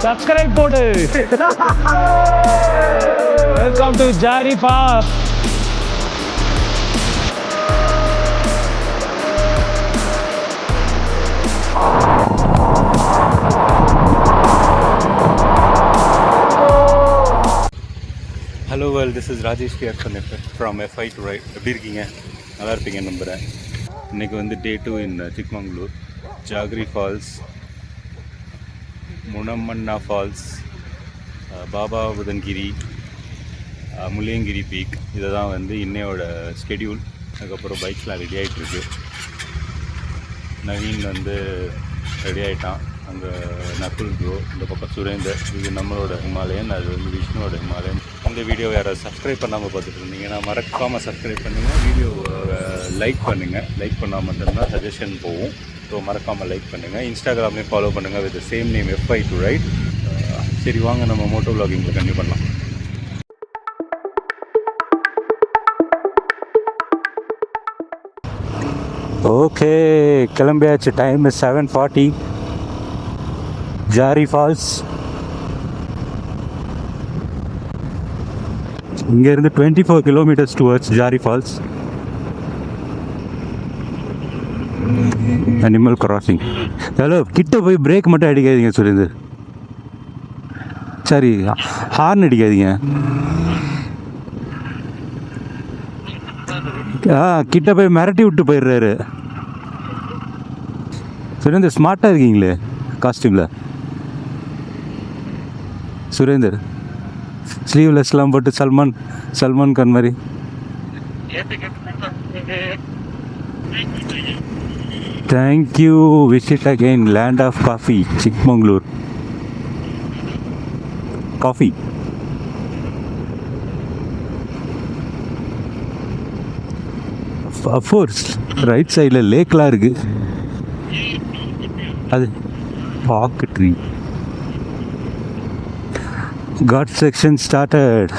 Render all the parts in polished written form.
Subscribe போடு. Welcome to Jhari Falls. Hello world, this is Rajesh கேர் from FI to right. எப்படி இருக்கீங்க? நல்லா இருப்பீங்க நம்புகிறேன். இன்றைக்கி வந்து day 2 in Chikmagalur. Jhari Falls, முனம்மண்ணா ஃபால்ஸ், பாபா புதன்கிரி, முள்ளியங்கிரி பீக். இதை தான் வந்து இன்னையோட ஸ்கெடியூல். அதுக்கப்புறம் பைக்ஸ்லாம் ரெடி ஆகிட்டுருக்கு. நவீன் வந்து ரெடி ஆகிட்டான். அங்கே நக்குல் ப்ரோ, இந்த பக்கம் சுரேந்தர். இது நம்மளோட ஹிமாலயன், அது வந்து விஷ்ணுவோட ஹிமாலயன். இந்த வீடியோ யாராவது சப்ஸ்கிரைப் பண்ணாமல் பார்த்துட்டு இருந்தீங்கன்னா மறக்காமல் சப்ஸ்கிரைப் பண்ணுங்கள். வீடியோவை லைக் பண்ணுங்கள். லைக் பண்ணால் மட்டும்தான் சஜஷன் போகும். ஸோ மறக்காமல் லைக் பண்ணுங்கள். இன்ஸ்டாகிராம்லேயும் ஃபாலோ பண்ணுங்கள் with same name FI to ride. சரி, வாங்க நம்ம மோட்டோ விலாகிங்கில் கண்டினியூ பண்ணலாம். ஓகே, கிளம்பியாச்சு. Time is 7:40. ஜாரி ஃபால்ஸ். இங்கேருந்து 24 kilometres towards Jhari falls. Animal crossing. Hello, கிட்ட போய் பிரேக் மட்டும் அடிக்காதீங்க சுரேந்தர். சரி, ஹார்ன் அடிக்காதீங்க. கிட்ட போய் மிரட்டி விட்டு போயிடுறாரு சுரேந்தர். ஸ்மார்ட்டாக இருக்கீங்களே காஸ்டியூமில். சுரேந்தர் ஸ்லீவ்லெஸ்லாம் போட்டு சல்மான் கான் மாதிரி. Thank you. Visit again land of coffee, Chikmagalur. Coffee. Of course right சைடில் லேக்லாம் இருக்குது. அது பாக்கு tree. God section started.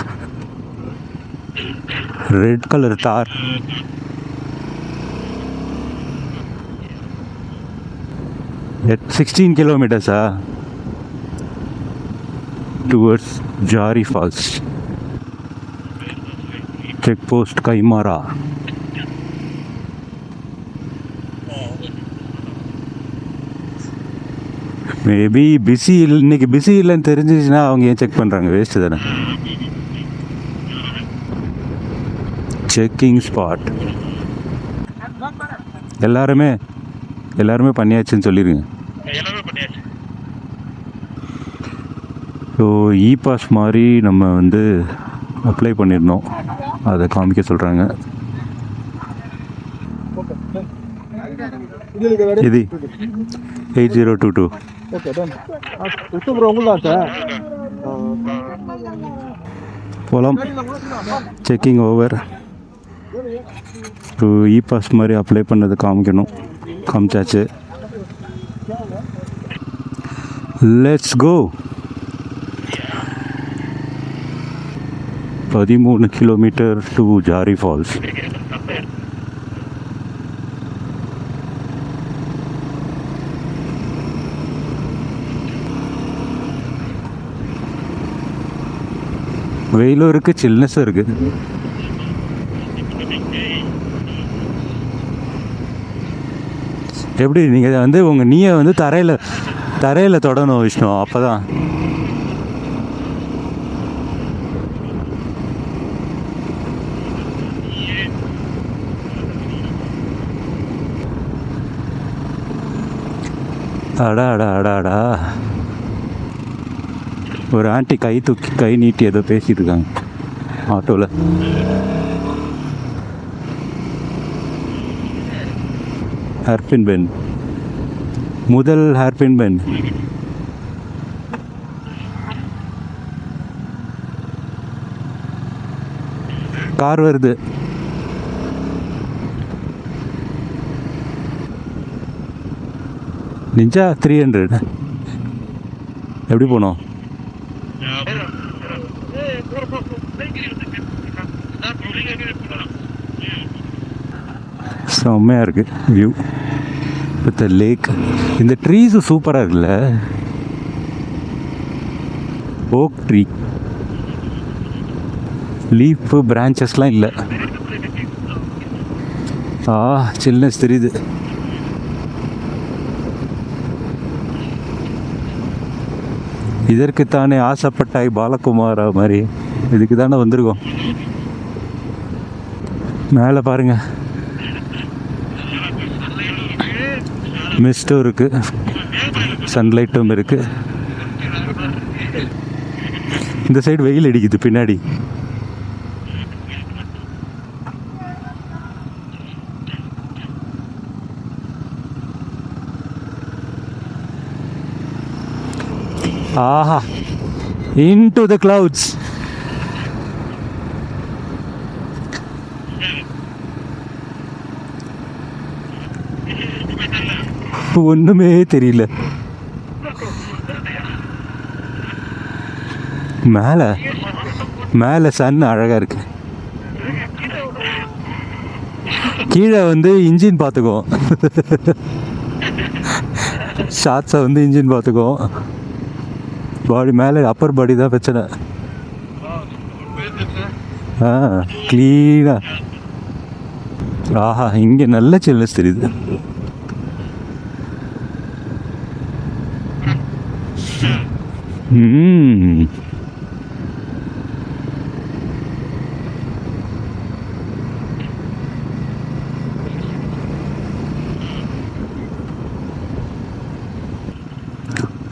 Red color tar. At 16 kilometers towards Jari Falls. Check post Kaimara. Maybe இன்னைக்கு பிஸி இல்லைன்னு தெரிஞ்சிச்சுன்னா அவங்க ஏன் செக் பண்ணுறாங்க? வேஸ்ட்டு தானே. Checking spot. எல்லாருமே பண்ணியாச்சுன்னு சொல்லிடுங்க. ஸோ பாஸ் மாதிரி நம்ம வந்து அப்ளை பண்ணியிருந்தோம். அதை காமிக்க சொல்கிறாங்க. இது 8022. போலாம். Checking over. பாஸ் மாதிரி அப்ளை பண்ணது காமிச்சாச்சு. Let's go. 13 kilometre to Jhari Falls. வெயிலும் இருக்குது, சில்னஸும் இருக்குது. எப்படி நீங்கள் வந்து உங்கள் நீயை வந்து தரையில் தொடணும் விஷ்ணு, அப்போ தான். அடா ஒரு ஆண்டி கை நீட்டி ஏதோ பேசிட்டு இருக்காங்க ஆட்டோவில். ஹேர்பின் பென், முதல் ஹேர்பின் பென். கார் வருது. நிஞ்சா 300 எப்படி போனோம்? செம்மையாக இருக்குது வியூ வித் லேக். இந்த ட்ரீஸு சூப்பராக இருக்குல்ல. Okay tree. லீஃபு பிரான்ச்சஸ்லாம் இல்லை. சில்னஸ் தெரியுது. இதற்குத்தானே ஆசைப்பட்டாய் பாலகுமாரா மாதிரி, இதுக்கு தானே வந்திருக்கோம். மேலே பாருங்க, மிஸ்டும் இருக்கு, சன்லைட்டும் இருக்கு. இந்த சைடு வெயில் அடிக்குது பின்னாடி. ஆஹா, into the clouds. ஒண்ணுமே தெரியல. மேலே மேலே சன் அழகா இருக்கு. கீழே வந்து இன்ஜின் பார்த்துக்குவோம். ஷார்ட்ஸை வந்து இன்ஜின் பார்த்துக்குவோம். பாடி மேலே அப்பர் பாடி தான் பிரச்சனை. க்ளீனா. ஆஹா, இங்கே நல்ல சில்னஸ் தெரியுது.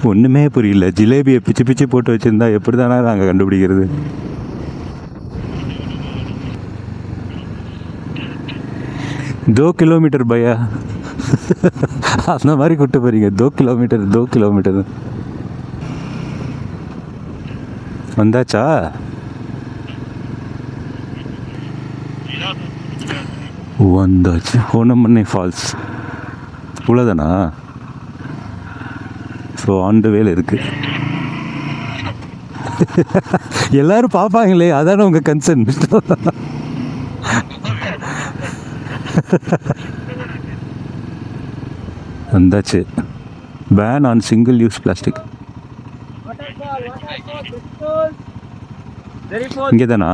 ஒன்றுமே புரியல. ஜிலேபியை பிச்சு பிச்சு போட்டு வச்சுருந்தா எப்படி தானே நாங்கள் கண்டுபிடிக்கிறது? दो किलोमीटर भैया அந்த மாதிரி கூட்டு போறீங்க. 2 கிலோமீட்டர் வந்தாச்சா? வந்தாச்சு. ஓனமண்ணை ஃபால்ஸ் இவ்வளோதானா? ஸோ ஆன் த வேல இருக்கு. எல்லாரும் பார்ப்பாங்களே, அதான உங்கள் கன்சர்ன். வந்தாச்சு. Ban on single use plastic. இங்கே தானா?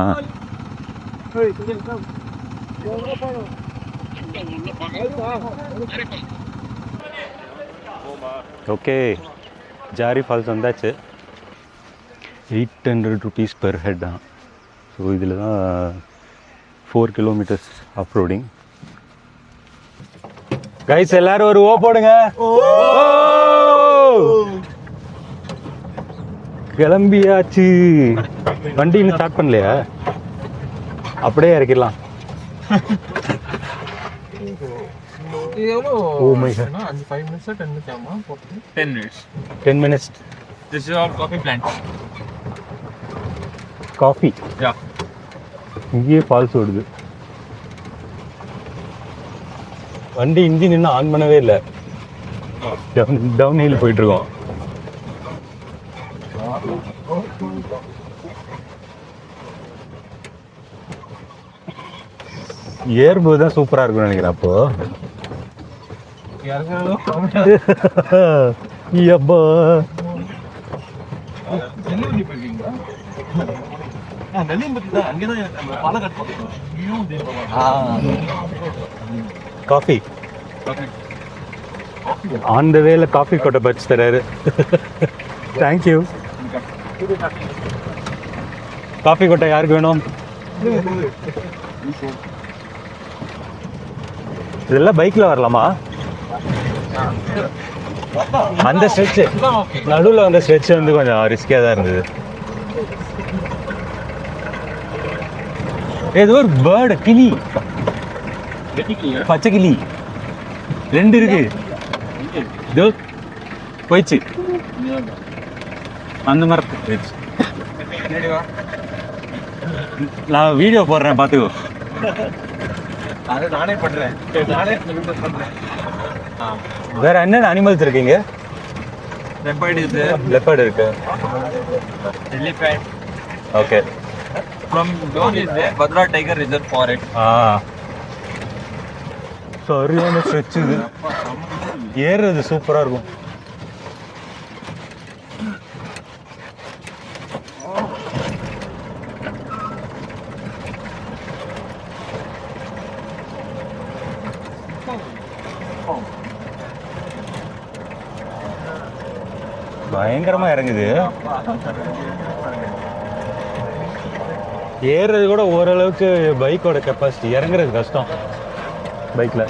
ஓகே, ஜாரி ஃபால்ஸ் வந்தாச்சு. 800 rupees பெர் ஹெட் தான். ஸோ இதில் தான் 4 கிலோமீட்டர்ஸ் ஆஃப் ரோடிங். கைஸ் எல்லாரும் ஒரு ஓ போடுங்க. கிளம்பியாச்சு. வண்டி இன்னும் ஸ்டார்ட் பண்ணலையா? அப்படியே இறக்கிடலாம். Oh my god. 5 minutes or 10 minutes ஆமா? 10 minutes. 10 minutes. This is our coffee plant. Coffee? Yeah. இங்கே ஃபால்ஸ் ஓடுது. வண்டி இன்ஜின் இன்னும் ஆன் பண்ணவே இல்லை. டவுன் ஹில் போயிட்டு இருக்கோம். ஏறும்போது தான் சூப்பராக இருக்கும்னு நினைக்கிறேன். அப்போ காஃபி ஆன் த வேல காஃபி கொட்டை பச்சு தராரு. தேங்க்யூ. காஃபி கொட்டை யாருக்கு வேணும்? இதெல்லாம் பைக்கில் வரலாமா? அந்த ஸ்ட்ரெச்சு நடுவில் அந்த ஸ்ட்ரெச்சு வந்து கொஞ்சம் ரிஸ்கியாக தான் இருந்தது. ஏதோ ஒரு பேர்டு, கிளி, பச்சை கிளி 2 இருக்கு. இதோ போயிடுச்சு. அந்த மாதிரி போயிடுச்சு. நான் வீடியோ போடுறேன், பார்த்துக்கோ. நானே பண்றேன். வேற என்னென்ன அனிமல்ஸ் இருக்கீங்க? லெப்பர்ட் இருக்கு. Elephant. Okay. From Don is there, Badra Tiger Reserve Forest. சரியான ஸ்ட்ரெச் இது. ஏறுறது சூப்பராக இருக்கும். பயங்கரமாக இறங்குது. ஏறுறது கூட ஓரளவுக்கு பைக்கோட கெப்பாசிட்டி, இறங்குறது கஷ்டம் பைக்கில்.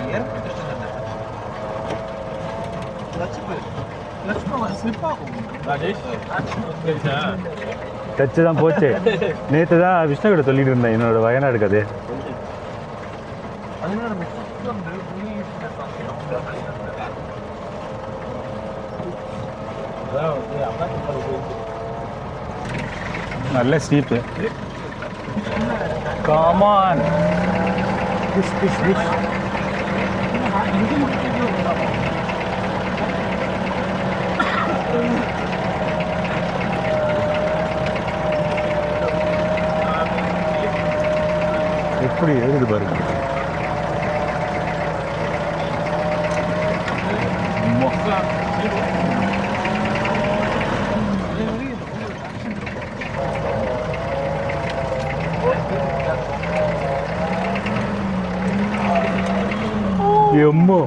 டச்சு தான் போச்சு. நேற்று தான் விஷ்ணு கிட்ட சொல்லிட்டு இருந்தேன் என்னோட வயநாடு கதை. நல்ல ஸ்டீப்பு. காமான் எப்படி எழுது பாருங்க. எம்மோ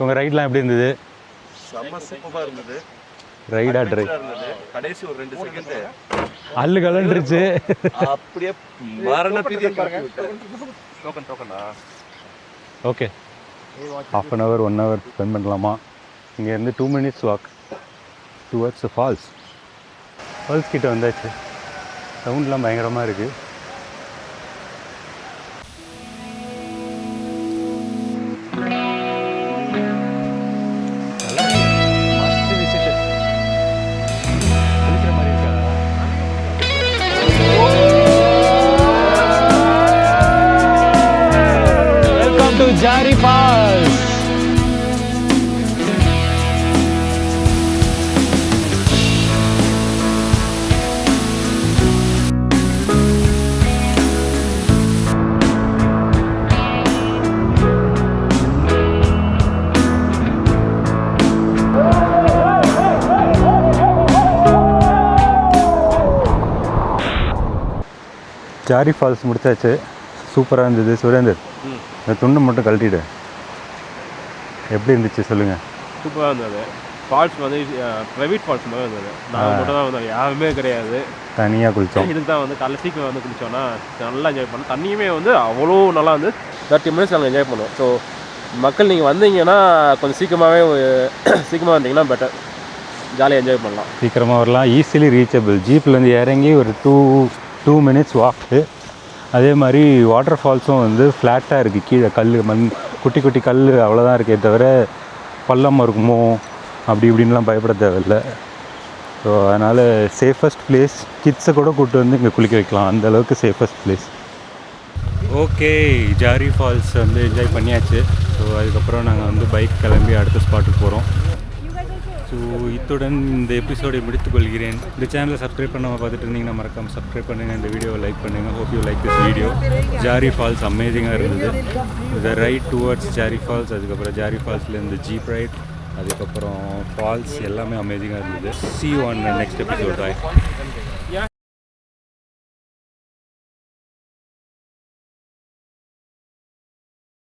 உங்கள் ரைட்லாம் எப்படி இருந்தது? செம்ம சூப்பராக இருந்தது. ரைடா ட்ரை கடைசி ஒரு 2 செகண்ட் அல்லு கலண்டுருச்சு. அப்படியே மரண பீதியை டோக்கனா. Okay, ½ an hour 1 hour spend பண்ணலாமா? இங்கேருந்து 2 minutes walk towards falls. Falls கிட்ட வந்தாச்சு. சவுண்ட்லாம் பயங்கரமாக இருக்குது. Jari Falls. ஜாரி ஃபால்ஸ் முடிச்சாச்சு. சூப்பராக இருந்தது. சுரேந்தர், இந்த துண்டு மட்டும் கழட்டிடு. எப்படி இருந்துச்சு சொல்லுங்கள்? சூப்பராக இருந்தது. ஃபால்ஸ் வந்து ப்ரைவேட் ஃபால்ஸ் மாதிரி இருந்தது. நாங்கள் மட்டும் தான் வந்தோம், யாருமே கிடையாது. தனியாக குளித்தோம். இதுக்கு தான் வந்து காலைல சீக்கிரம் வந்து குளித்தோன்னா நல்லா என்ஜாய் பண்ணோம். தண்ணியுமே வந்து அவ்வளோ நல்லா வந்து 30 minutes நாங்கள் என்ஜாய் பண்ணோம். ஸோ மக்கள் நீங்கள் வந்தீங்கன்னா கொஞ்சம் சீக்கிரமாக வந்தீங்கன்னா பெட்டர், ஜாலியாக என்ஜாய் பண்ணலாம். சீக்கிரமாக வரலாம். Easily reachable. ஜீப்லேருந்து இறங்கி ஒரு 2 minutes வாக்கு. அதே மாதிரி வாட்டர் ஃபால்ஸும் வந்து ஃப்ளாட்டாக இருக்குது. கீழே கல், மண், குட்டி குட்டி கல் அவ்வளோதான் இருக்கே தவிர பள்ளமாக இருக்குமோ அப்படி இப்படின்லாம் பயப்பட தேவையில்லை. ஸோ அதனால் சேஃபஸ்ட் பிளேஸ். கிட்ஸை கூட கூப்பிட்டு வந்து இங்கே குளிக்க வைக்கலாம், அந்தளவுக்கு safest place. Okay, Jhari falls வந்து என்ஜாய் பண்ணியாச்சு. ஸோ அதுக்கப்புறம் நாங்கள் வந்து பைக் கிளம்பி அடுத்த ஸ்பாட்டுக்கு போகிறோம். ஸோ இத்துடன் இந்த எபிசோடை முடித்துக்கொள்கிறேன். இந்த சேனலை சப்ஸ்கிரைப் பண்ணாமல் பார்த்துட்டு இருந்தீங்கன்னா மறக்காமல் சப்ஸ்கிரைப் பண்ணுங்கள். இந்த வீடியோவை லைக் பண்ணுங்கள். Hope you like this video. Jhari Falls அமேசிங்காக இருந்தது. இந்த ரைட் டுவர்ட்ஸ் ஜாரி ஃபால்ஸ், அதுக்கப்புறம் ஜாரி ஃபால்ஸ்லேருந்து ஜீப் ரைட், அதுக்கப்புறம் ஃபால்ஸ் எல்லாமே அமேசிங்காக இருந்தது. See you on the next episode. Bye.